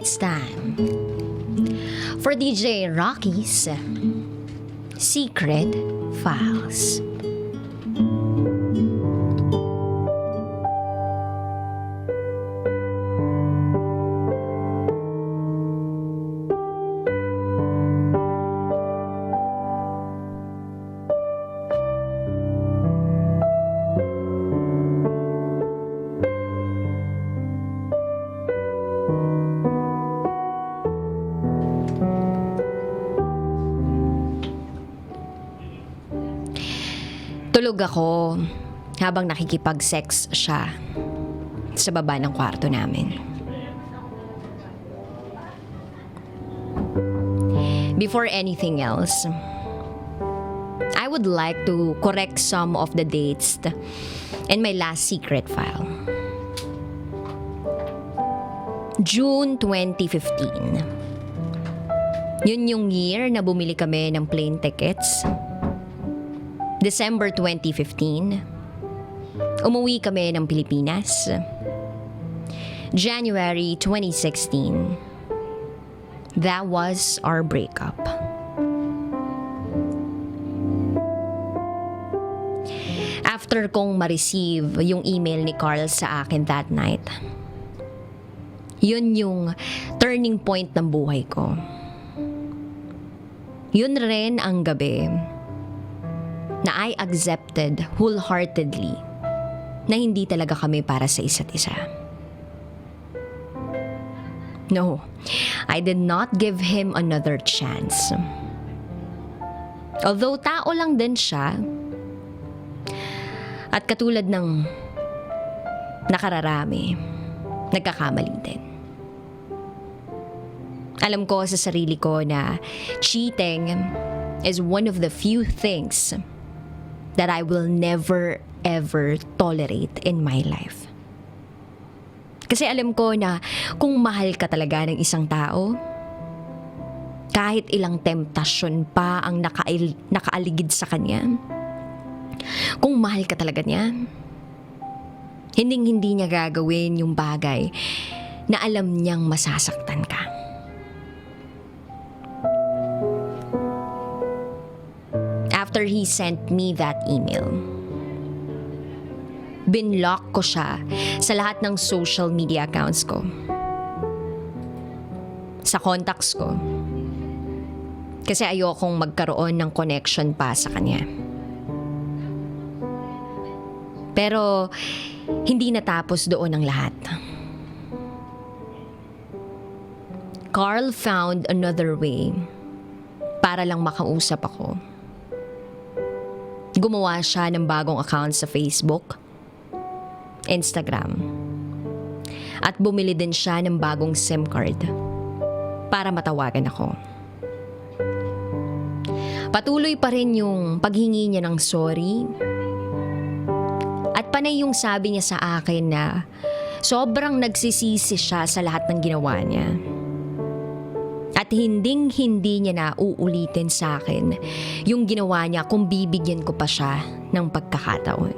it's time for DJ Raqi's Secret Files. Tulog ako habang nakikipag-sex siya sa baba ng kwarto namin. Before anything else, I would like to correct some of the dates in my last secret file. June 2015. Yun yung year na bumili kami ng plane tickets. December 2015, umuwi kami ng Pilipinas. January 2016, that was our breakup. After kong ma-receive yung email ni Carl sa akin that night, yun yung turning point ng buhay ko. Yun rin ang gabi na I accepted wholeheartedly na hindi talaga kami para sa isa't isa. No, I did not give him another chance. Although tao lang din siya, at katulad ng nakararami, nagkakamali din. Alam ko sa sarili ko na cheating is one of the few things that I will never ever tolerate in my life. Kasi alam ko na kung mahal ka talaga ng isang tao, kahit ilang temptasyon pa ang nakaaligid sa kanya, kung mahal ka talaga niya, hindi niya gagawin yung bagay na alam niyang masasaktan ka. After he sent me that email, binlock ko siya sa lahat ng social media accounts ko, sa contacts ko, kasi ayokong magkaroon ng connection pa sa kanya. Pero hindi natapos doon ang lahat. Carl found another way para lang makausap ako. Gumawa siya ng bagong account sa Facebook, Instagram, at bumili din siya ng bagong SIM card para matawagan ako. Patuloy pa rin yung paghingi niya ng sorry at panay yung sabi niya sa akin na sobrang nagsisisi siya sa lahat ng ginawa niya. At hindi niya na uulitin sa akin yung ginawa niya kung bibigyan ko pa siya ng pagkakataon.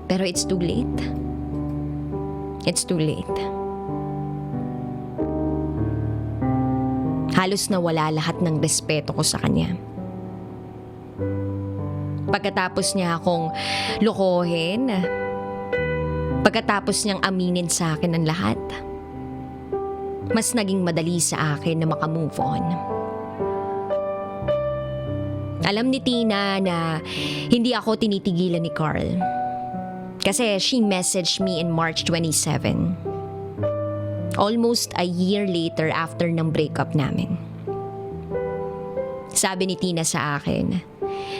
Pero it's too late. It's too late. Halos nawala lahat ng respeto ko sa kanya. Pagkatapos niya akong lokohin, pagkatapos niyang aminin sa akin ang lahat, mas naging madali sa akin na makamove on. Alam ni Tina na hindi ako tinitigilan ni Carl. Kasi she messaged me in March 27. Almost a year later after ng breakup namin. Sabi ni Tina sa akin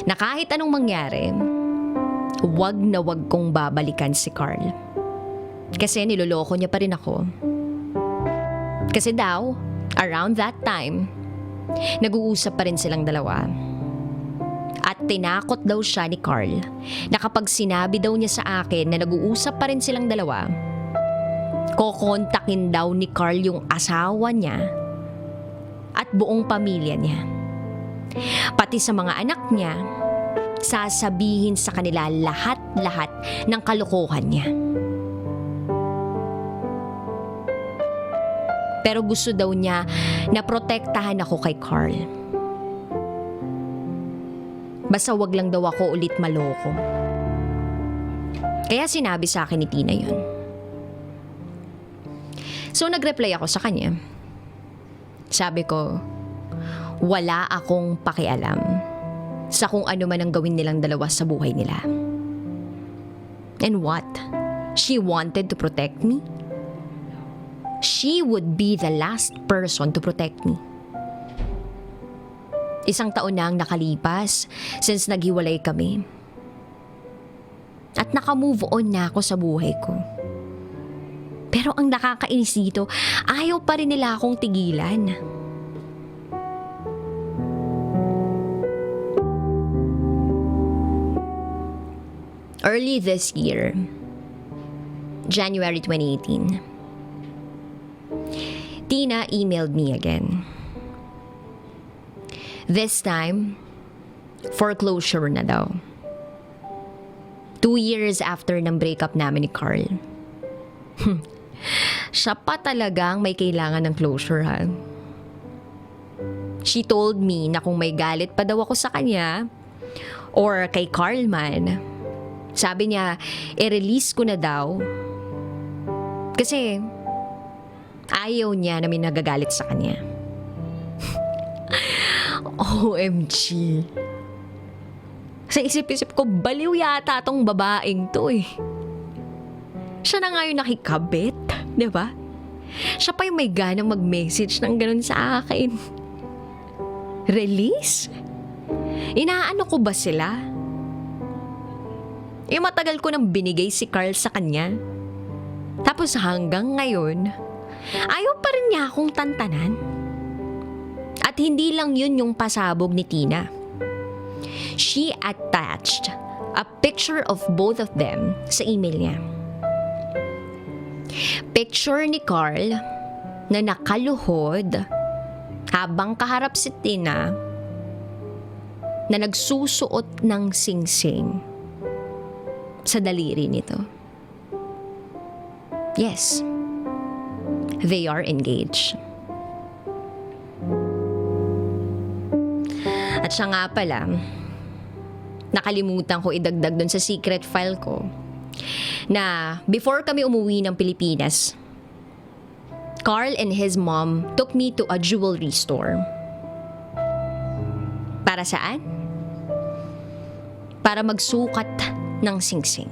na kahit anong mangyari, wag na wag kong babalikan si Carl. Kasi niloloko niya pa rin ako. Kasi daw, around that time, nag-uusap pa rin silang dalawa. At tinakot daw siya ni Carl na kapag sinabi daw niya sa akin na nag-uusap pa rin silang dalawa, kokontakin daw ni Carl yung asawa niya at buong pamilya niya. Pati sa mga anak niya, sasabihin sa kanila lahat-lahat ng kalokohan niya. Pero gusto daw niya na protektahan ako kay Carl. Basta wag lang daw ako ulit maloko. Kaya sinabi sa akin ni Tina yun. So nag-reply ako sa kanya. Sabi ko, wala akong pakialam sa kung ano man ang gawin nilang dalawa sa buhay nila. And what? She wanted to protect me? She would be the last person to protect me. 1 taon na ang nakalipas since naghiwalay kami. At naka-move on na ako sa buhay ko. Pero ang nakakainis dito, ayaw pa rin nila akong tigilan. Early this year, January 2018, Tina emailed me again. This time, foreclosure na daw. 2 years after ng breakup namin ni Carl. Siya pa talagang may kailangan ng closure, ha? She told me na kung may galit pa daw ako sa kanya or kay Carl man, sabi niya, i-release ko na daw. Kasi ayaw niya na may nagagalit sa kanya. OMG. Sa isip-isip ko, baliw yata tong babaeng to eh. Siya na nga yung nakikabit, di ba? Siya pa yung may ganang mag-message ng ganun sa akin. Release? Inaano ko ba sila? Matagal ko nang binigay si Carl sa kanya. Tapos hanggang ngayon, ayaw pa rin niya akong tantanan. At hindi lang yun yung pasabog ni Tina. She attached a picture of both of them sa email niya. Picture ni Carl na nakaluhod habang kaharap si Tina na nagsusuot ng singsing sa daliri nito. Yes, they are engaged. At siya nga pala, nakalimutan ko idagdag dun sa secret file ko na before kami umuwi ng Pilipinas, Carl and his mom took me to a jewelry store. Para saan? Para magsukat ng singsing.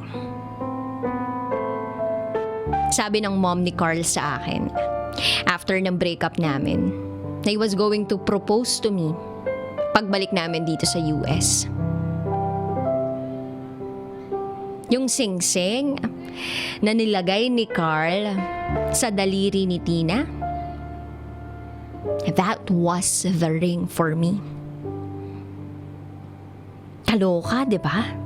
Sabi ng mom ni Carl sa akin, after ng breakup namin, na he was going to propose to me pagbalik namin dito sa US. Yung singsing na nilagay ni Carl sa daliri ni Tina, that was the ring for me. Kaloka, di ba?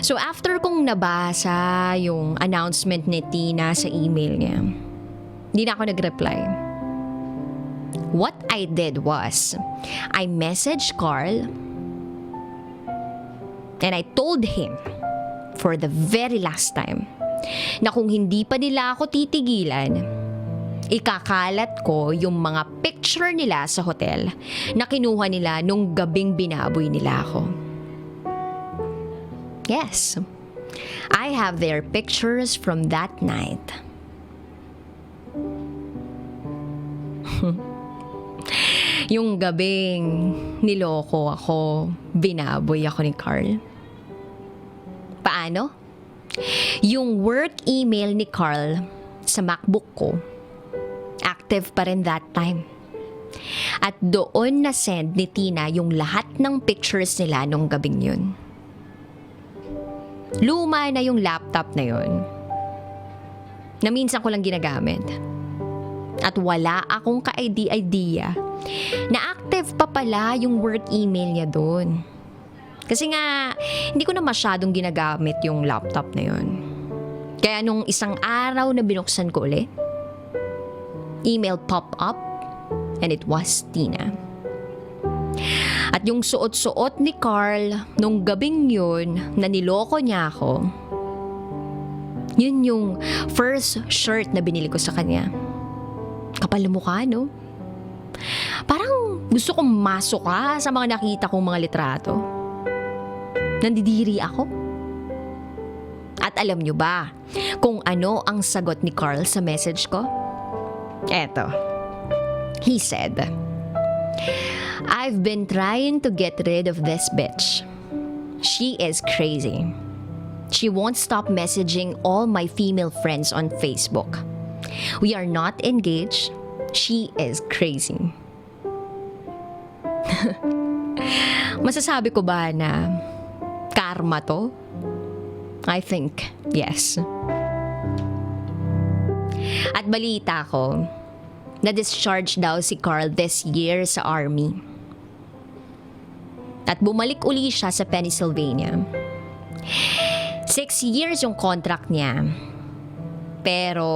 So after kong nabasa yung announcement ni Tina sa email niya, hindi na ako nag-reply. What I did was, I messaged Carl and I told him for the very last time na kung hindi pa nila ako titigilan, ikakalat ko yung mga picture nila sa hotel na kinuha nila nung gabing binaboy nila ako. Yes, I have their pictures from that night. Yung gabing niloko ako, binaboy ako ni Carl. Paano? Yung work email ni Carl sa MacBook ko, active pa rin that time. At doon na send ni Tina yung lahat ng pictures nila nung gabing yun. Luma na yung laptop na yun, na minsan ko lang ginagamit. At wala akong ka-idea na active pa pala yung work email niya doon. Kasi nga, hindi ko na masyadong ginagamit yung laptop na yun. Kaya nung isang araw na binuksan ko ulit, email pop up and it was Tina. At yung suot-suot ni Carl nung gabing yun na niloko niya ako, yun yung first shirt na binili ko sa kanya. Kapal na mukha, no? Parang gusto kong masuka sa mga nakita kong mga litrato. Nandidiri ako. At alam nyo ba kung ano ang sagot ni Carl sa message ko? Eto. He said, "I've been trying to get rid of this bitch. She is crazy. She won't stop messaging all my female friends on Facebook. We are not engaged. She is crazy." Masasabi ko ba na karma to? I think yes. At balita ko, na-discharge daw si Carl this year sa army. At bumalik uli siya sa Pennsylvania. 6 years yung contract niya. Pero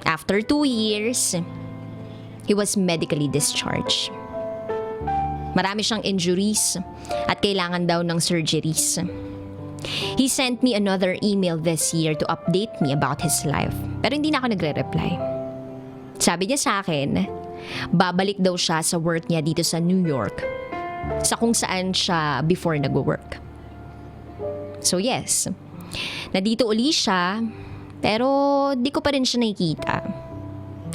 after 2 years, he was medically discharged. Marami siyang injuries at kailangan daw ng surgeries. He sent me another email this year to update me about his life. Pero hindi na ako nagre-reply. Sabi niya sa akin, babalik daw siya sa work niya dito sa New York, sa kung saan siya before nag-work. So yes, nandito uli siya, pero di ko pa rin siya nakikita.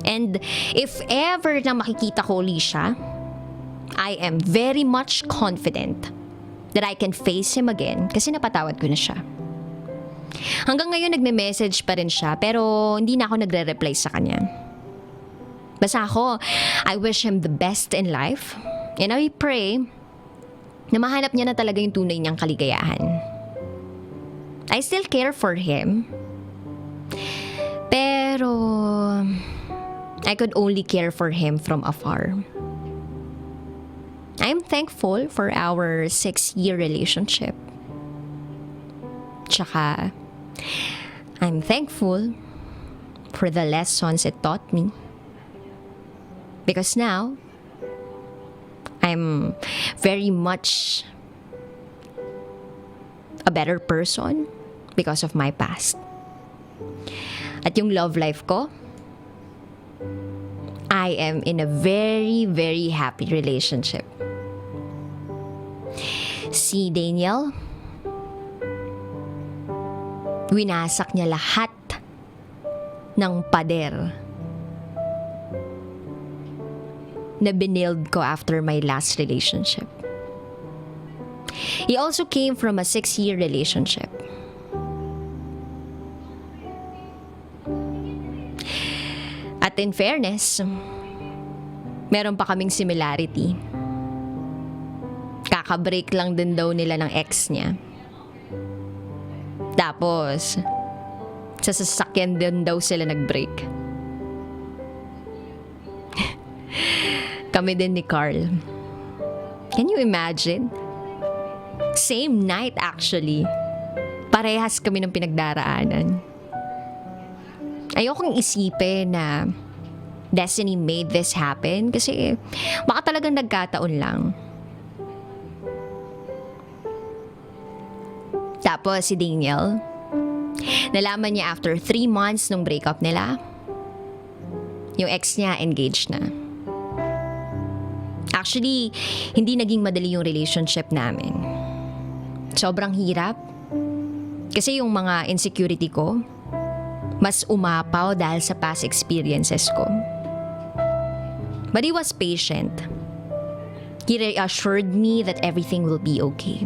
And if ever na makikita ko uli siya, I am very much confident that I can face him again kasi napatawad ko na siya. Hanggang ngayon nagme-message pa rin siya pero hindi na ako nagre-reply sa kanya. Basta ako, I wish him the best in life and I pray na mahanap niya na talaga yung tunay niyang kaligayahan. I still care for him, pero I could only care for him from afar. I'm thankful for our 6-year relationship. Tsaka, I'm thankful for the lessons it taught me. Because now, I'm very much a better person because of my past. At yung love life ko, I am in a very, very happy relationship. Si Daniel, winasak niya lahat ng pader na binild ko after my last relationship. He also came from a 6-year relationship. At in fairness, meron pa kaming similarity. Kakabreak lang din daw nila ng ex niya. Tapos, sa sasakyan din daw sila nag-break. Kami din ni Carl. Can you imagine? Same night actually. Parehas kami ng pinagdaraanan. Ayokong isipin na destiny made this happen kasi baka talagang nagkataon lang. Tapos si Daniel, nalaman niya after 3 months nung breakup nila, yung ex niya engaged na. Actually, hindi naging madali yung relationship namin. Sobrang hirap. Kasi yung mga insecurity ko, mas umapaw dahil sa past experiences ko. But he was patient. He reassured me that everything will be okay.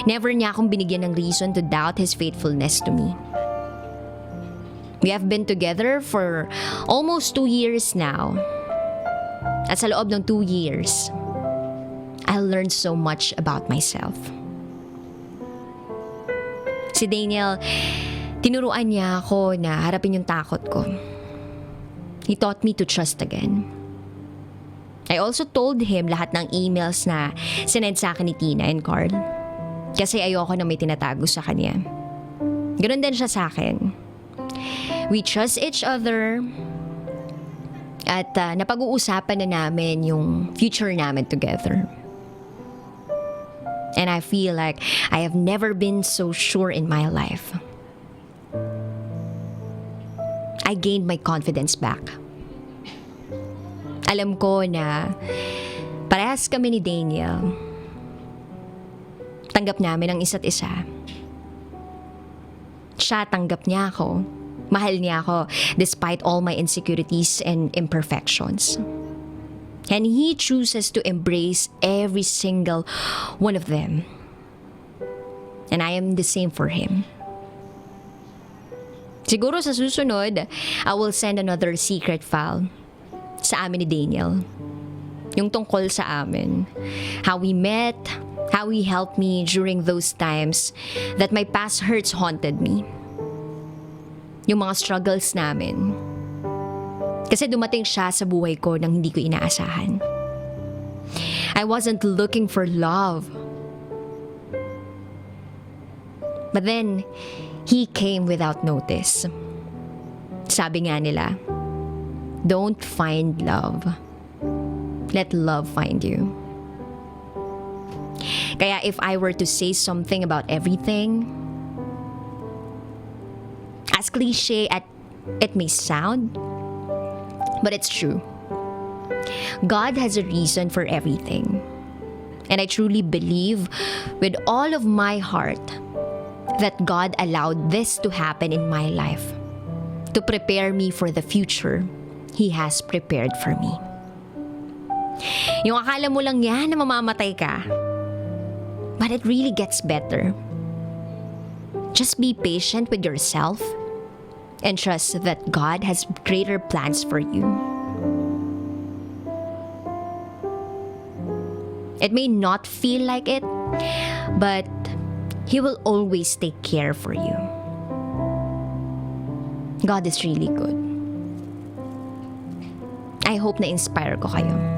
Never niya akong binigyan ng reason to doubt his faithfulness to me. We have been together for almost 2 years now. At sa loob ng 2 years, I learned so much about myself. Si Daniel, tinuruan niya ako na harapin yung takot ko. He taught me to trust again. I also told him lahat ng emails na sinend sa akin ni Tina and Carl. Kasi ayoko na may tinatago sa kanya. Ganun din siya sa akin. We trust each other. At napag-uusapan na namin yung future namin together. And I feel like I have never been so sure in my life. I gained my confidence back. Alam ko na parehas kami ni Daniel. Tanggap namin ang isa't isa. Siya tanggap niya ako. Mahal niya ako despite all my insecurities and imperfections. And he chooses to embrace every single one of them. And I am the same for him. Siguro sa susunod, I will send another secret file sa amin ni Daniel. Yung tungkol sa amin. How we met, how he helped me during those times that my past hurts haunted me. Yung mga struggles namin. Kasi dumating siya sa buhay ko nang hindi ko inaasahan. I wasn't looking for love. But then, he came without notice. Sabi nga nila, don't find love. Let love find you. Kaya if I were to say something about everything, as cliche as it may sound, but it's true. God has a reason for everything. And I truly believe with all of my heart that God allowed this to happen in my life to prepare me for the future He has prepared for me. Yung akala mo lang yan na mamamatay ka, but it really gets better. Just be patient with yourself and trust that God has greater plans for you. It may not feel like it, but He will always take care for you. God is really good. I hope na-inspire ko kayo.